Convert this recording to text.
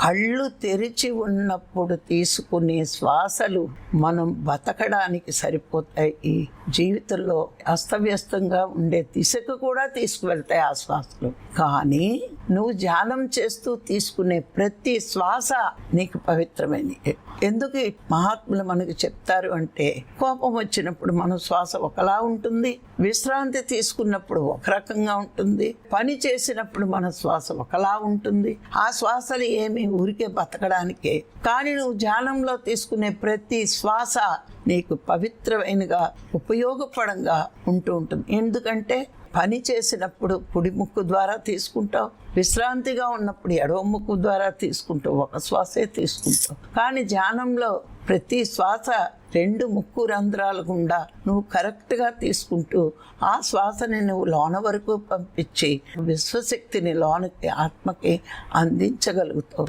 కళ్ళు తెరిచి ఉన్నప్పుడు తీసుకునే శ్వాసలు మనం బతకడానికి సరిపోతాయి. ఈ జీవితంలో అస్తవ్యస్తంగా ఉండే దిశకు కూడా తీసుకువెళ్తాయి ఆ శ్వాసలు. కానీ నువ్వు ధ్యానం చేస్తూ తీసుకునే ప్రతి శ్వాస నీకు పవిత్రమైనది. ఎందుకు మహాత్ములు మనకు చెప్తారు అంటే, కోపం వచ్చినప్పుడు మన శ్వాస ఒకలా ఉంటుంది, విశ్రాంతి తీసుకున్నప్పుడు ఒక రకంగా ఉంటుంది, పని చేసినప్పుడు మన శ్వాస ఒకలా ఉంటుంది. ఆ శ్వాసలు ఏమి ఊరికే బతకడానికే. కానీ నువ్వు ధ్యానంలో తీసుకునే ప్రతి శ్వాస నీకు పవిత్రమైనగా ఉపయోగపడంగా ఉంటూ ఉంటుంది. ఎందుకంటే పని చేసినప్పుడు కుడి ముక్కు ద్వారా తీసుకుంటావు, విశ్రాంతిగా ఉన్నప్పుడు ఎడవ ముక్కు ద్వారా తీసుకుంటావు, ఒక శ్వాసే తీసుకుంటావు. కానీ ధ్యానంలో ప్రతి శ్వాస 2 ముక్కు రంధ్రాల గుండా నువ్వు కరెక్ట్గా తీసుకుంటూ ఆ శ్వాసని నువ్వు లోన వరకు పంపించి విశ్వశక్తిని లోనకి ఆత్మకి అందించగలుగుతావు.